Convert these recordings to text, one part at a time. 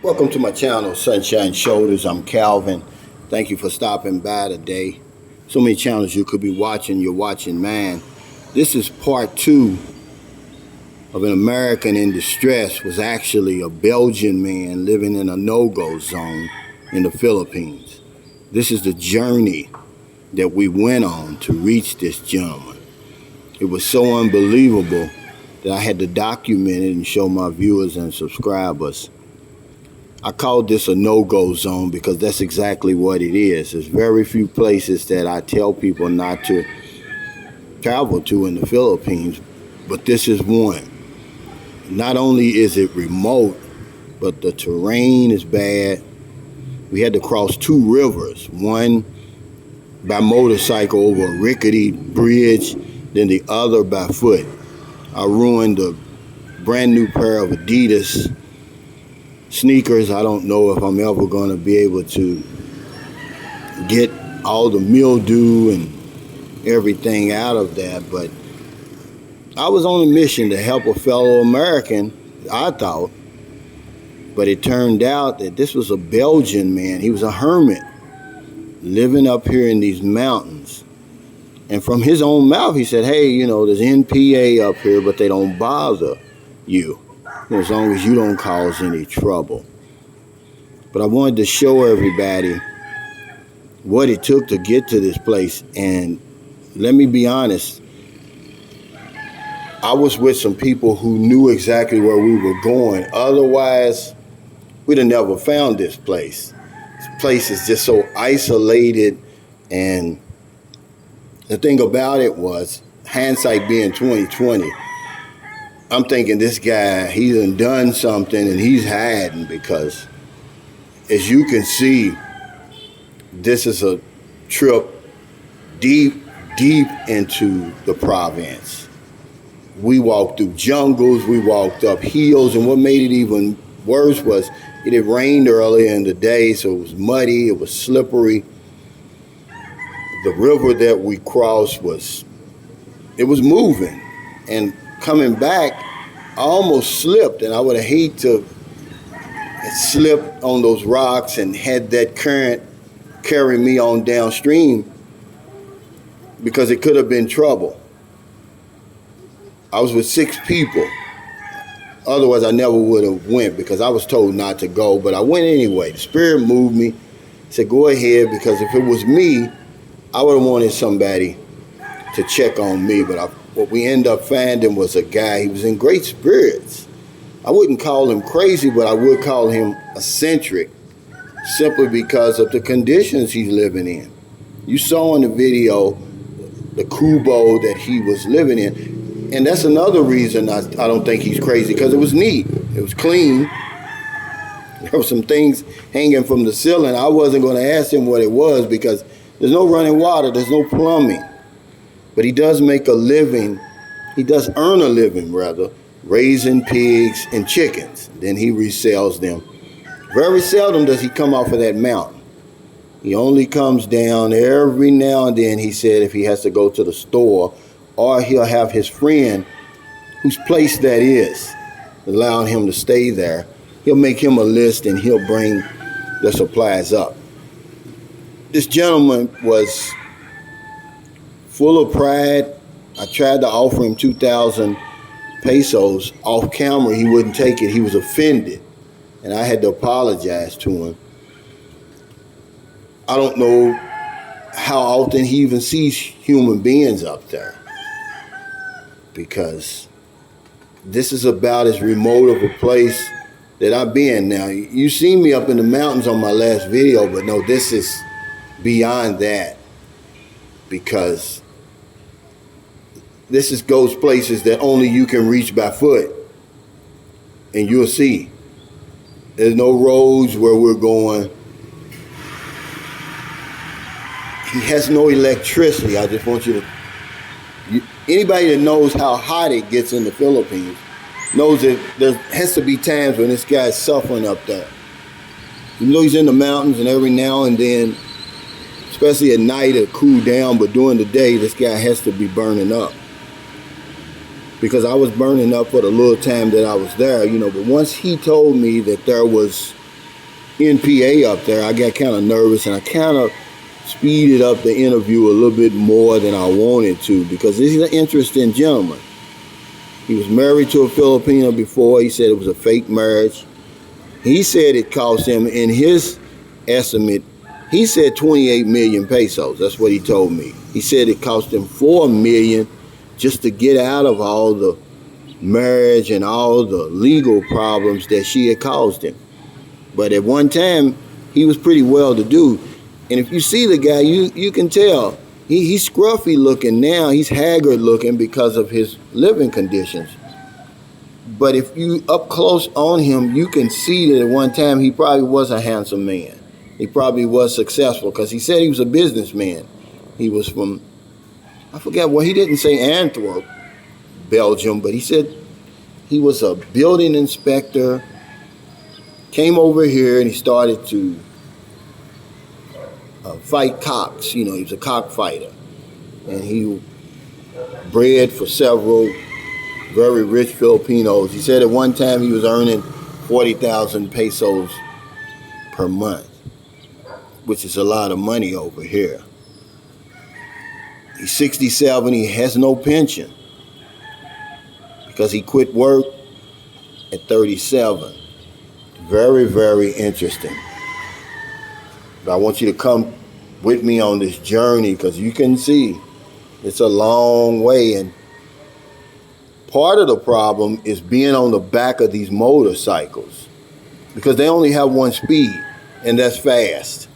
Welcome to my channel, Sunshine Shoulders. I'm Calvin. Thank you for stopping by today. So many channels you could be watching. You're watching mine. This is part 2 of an American in distress. Was actually a Belgian man living in a no-go zone in the Philippines. This is the journey that we went on to reach this gentleman. It was so unbelievable that I had to document it and show my viewers and subscribers. I call this a no-go zone because that's exactly what it is. There's very few places that I tell people not to travel to in the Philippines, but this is one. Not only is it remote, but the terrain is bad. We had to cross 2 rivers, one by motorcycle over a rickety bridge, then the other by foot. I ruined a brand new pair of Adidas sneakers. I don't know if I'm ever going to be able to get all the mildew and everything out of that, but I was on a mission to help a fellow American, I thought, but it turned out that this was a Belgian man. He was a hermit living up here in these mountains, and from his own mouth he said, hey, there's NPA up here, but they don't bother you as long as you don't cause any trouble. But I wanted to show everybody what it took to get to this place. And let me be honest, I was with some people who knew exactly where we were going. Otherwise, we'd have never found this place. This place is just so isolated, and the thing about it was, hindsight being 2020, I'm thinking this guy, he's done something and he's hiding, because as you can see, this is a trip deep into the province. We walked through jungles, we walked up hills, and what made it even worse was it had rained earlier in the day, so it was muddy, it was slippery. The river that we crossed was moving, and coming back, I almost slipped, and I would have hated to have slipped on those rocks and had that current carry me on downstream, because it could have been trouble. I was with 6 people. Otherwise, I never would have went, because I was told not to go, but I went anyway. The Spirit moved me, said go ahead, because if it was me, I would have wanted somebody to check on me, but what we ended up finding was a guy. He was in great spirits. I wouldn't call him crazy, but I would call him eccentric, simply because of the conditions he's living in. You saw in the video the kubo that he was living in, and that's another reason I don't think he's crazy, because it was neat. It was clean. There were some things hanging from the ceiling. I wasn't going to ask him what it was, because there's no running water, there's no plumbing. But he does make a living, he does earn a living, rather, raising pigs and chickens. Then he resells them. Very seldom does he come off of that mountain. He only comes down every now and then, he said, if he has to go to the store, or he'll have his friend, whose place that is, allowing him to stay there. He'll make him a list and he'll bring the supplies up. This gentleman was full of pride. I tried to offer him 2,000 pesos off camera. He wouldn't take it. He was offended, and I had to apologize to him. I don't know how often he even sees human beings up there, because this is about as remote of a place that I've been. Now, you seen me up in the mountains on my last video, but no, this is beyond that, because this goes places that only you can reach by foot, and you'll see there's no roads where we're going. He has no electricity. I just want anybody that knows how hot it gets in the Philippines knows that there has to be times when this guy's suffering up there. Even though he's in the mountains, and every now and then, especially at night, it'll cool down, but during the day, this guy has to be burning up. because I was burning up for the little time that I was there, But once he told me that there was NPA up there, I got kind of nervous and I kind of speeded up the interview a little bit more than I wanted to because he's an interesting gentleman. He was married to a Filipino before. He said it was a fake marriage. He said it cost him, in his estimate, he said 28 million pesos. That's what he told me. He said it cost him 4 million just to get out of all the marriage and all the legal problems that she had caused him. But at one time, he was pretty well to do. And if you see the guy, you can tell he's scruffy looking now. He's haggard looking because of his living conditions. But if you up close on him, you can see that at one time he probably was a handsome man. He probably was successful because he said he was a businessman. He was from, I forget what, he didn't say Antwerp, Belgium, but he said he was a building inspector, came over here and he started to fight cocks. You know, he was a cockfighter. And he bred for several very rich Filipinos. He said at one time he was earning 40,000 pesos per month, which is a lot of money over here. He's 67, he has no pension because he quit work at 37. Very, very interesting. But I want you to come with me on this journey because you can see it's a long way. And part of the problem is being on the back of these motorcycles because they only have one speed, and that's fast.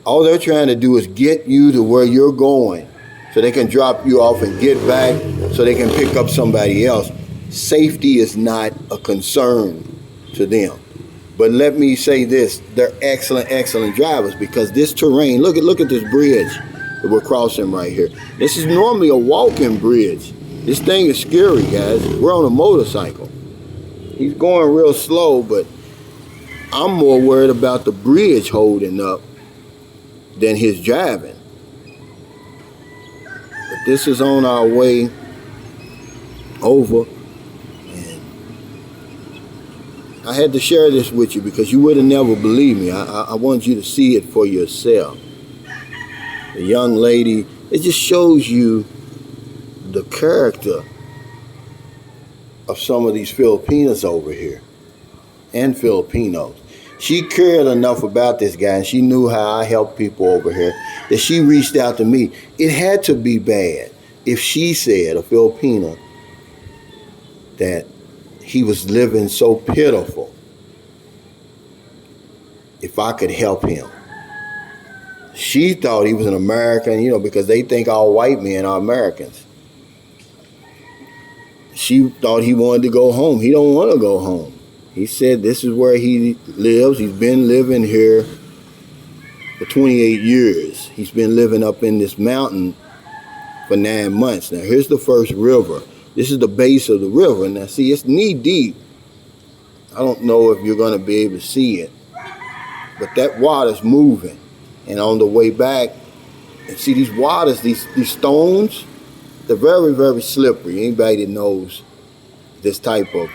All they're trying to do is get you to where you're going so they can drop you off and get back so they can pick up somebody else. Safety is not a concern to them. But let me say this, they're excellent, excellent drivers because this terrain, look at this bridge that we're crossing right here. This is normally a walking bridge. This thing is scary, guys. We're on a motorcycle. He's going real slow, but I'm more worried about the bridge holding up than his driving. But this is on our way over. I had to share this with you because you would have never believed me. I want you to see it for yourself. The young lady, it just shows you the character of some of these Filipinas over here and Filipinos. She cared enough about this guy and she knew how I help people over here that she reached out to me. It had to be bad if she said, a Filipina, that he was living so pitiful. If I could help him. She thought he was an American, you know, because they think all white men are Americans. She thought he wanted to go home. He don't want to go home. He said this is where he lives. He's been living here for 28 years. He's been living up in this mountain for 9 months. Now, here's the first river. This is the base of the river. Now, see, it's knee deep. I don't know if you're going to be able to see it, but that water's moving. And on the way back, and see these waters, these stones, they're very, very slippery. Anybody that knows this type of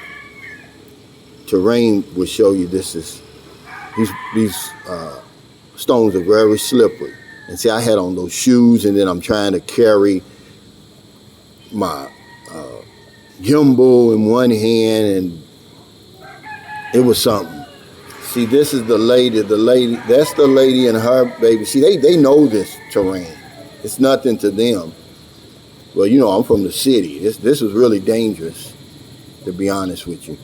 terrain will show you this is, these stones are very slippery. And see, I had on those shoes, and then I'm trying to carry my gimbal in one hand, and it was something. See, this is the lady, that's the lady and her baby. See, they know this terrain. It's nothing to them. Well, you know, I'm from the city. This is really dangerous, to be honest with you.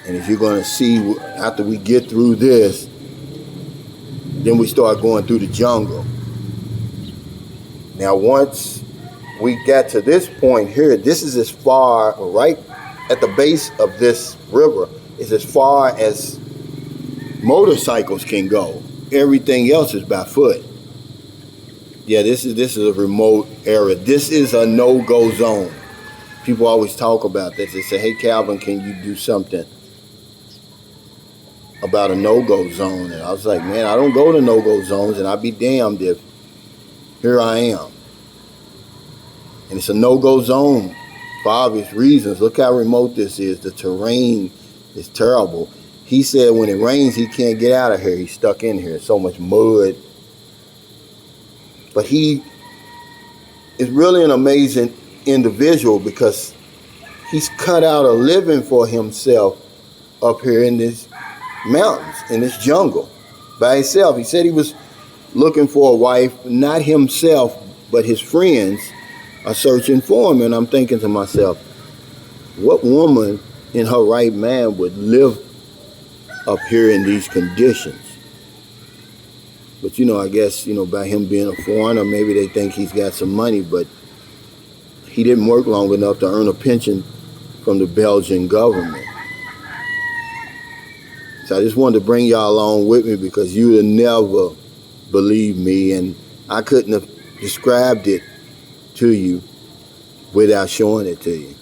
And if you're going to see, after we get through this, then we start going through the jungle. Now, once we got to this point here, this is as far, right at the base of this river, is as far as motorcycles can go. Everything else is by foot. Yeah, this is a remote area. This is a no-go zone. People always talk about this. They say, hey, Calvin, can you do something about a no-go zone? And I was like, man, I don't go to no-go zones, and I'd be damned if here I am. And it's a no-go zone for obvious reasons. Look how remote this is. The terrain is terrible. He said when it rains, he can't get out of here. He's stuck in here. So much mud. But he is really an amazing individual because he's cut out a living for himself up here in this mountains, in this jungle, by himself. He said he was looking for a wife, not himself, but his friends are searching for him. And I'm thinking to myself, what woman in her right mind would live up here in these conditions? But I guess, by him being a foreigner, maybe they think he's got some money, but he didn't work long enough to earn a pension from the Belgian government. So I just wanted to bring y'all along with me because you would never believe me, and I couldn't have described it to you without showing it to you.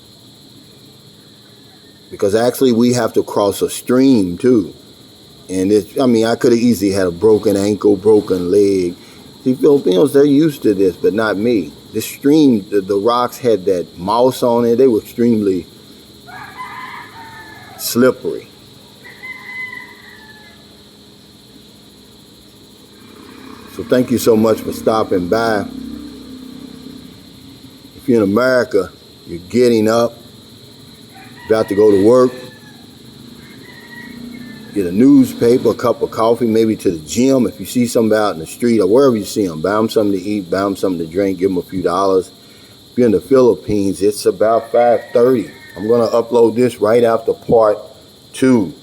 Because actually we have to cross a stream too. And I could have easily had a broken ankle, broken leg. See, Filipinos, they're used to this, but not me. This stream, the rocks had that moss on it. They were extremely slippery. So thank you so much for stopping by. If you're in America, you're getting up, about to go to work, get a newspaper, a cup of coffee, maybe to the gym. If you see somebody out in the street or wherever you see them, buy them something to eat, buy them something to drink, give them a few dollars. If you're in the Philippines, it's about 5:30. I'm going to upload this right after part 2.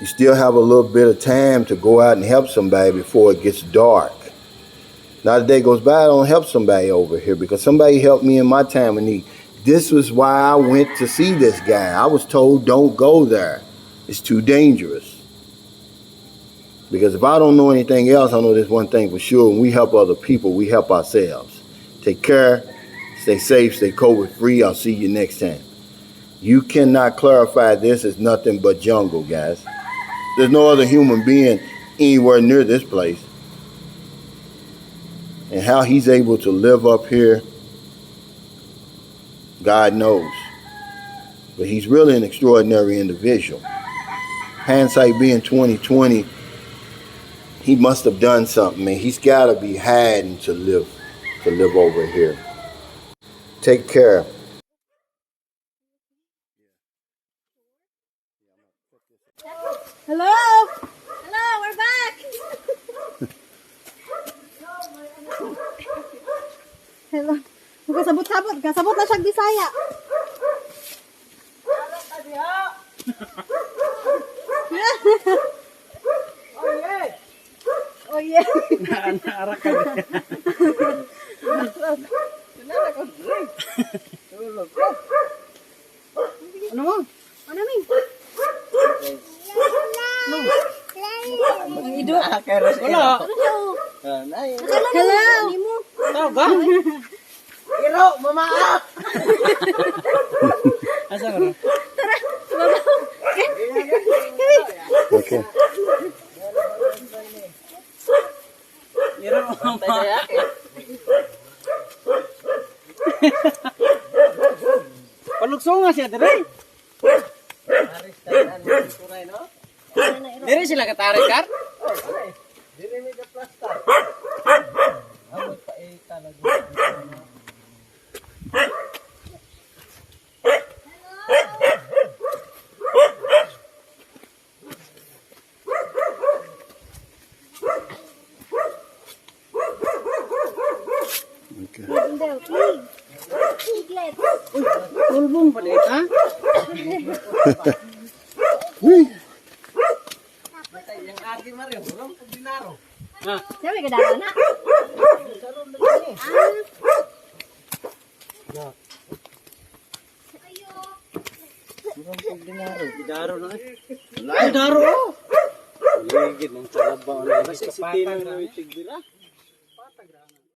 You still have a little bit of time to go out and help somebody before it gets dark. Not a day goes by, I don't help somebody over here because somebody helped me in my time of need. This was why I went to see this guy. I was told don't go there. It's too dangerous. Because if I don't know anything else, I know this one thing for sure. When we help other people, we help ourselves. Take care, stay safe, stay COVID free. I'll see you next time. You cannot clarify this as nothing but jungle, guys. There's no other human being anywhere near this place. And how he's able to live up here, God knows. But he's really an extraordinary individual. Hindsight being 2020, he must have done something, man. He's got to be hiding to live over here. Take care. Hello? Hello, we're back. Hello. Kasabot na siyang Bisaya. Oh yeah. Naarak ka. Ano mo? Ano min? Ang ido. Wala. Hello. Tao ba? Iro, mamaak. Asa ka na? Tara, babaw. Okay. Iro, mamaak. Palugsong nga siya, dire. Dire sila katarik, Kar? Dire may ka-plastar. Amo pa talaga. Okay. Pulbong pa dito, ha? Uy. Yang agi Mario, belum dinaro. Ha? Sabi ka dapat na. Daro na eh. Ay, daro! Ligid ng talabaw na. Kasi si Tino na itigdila.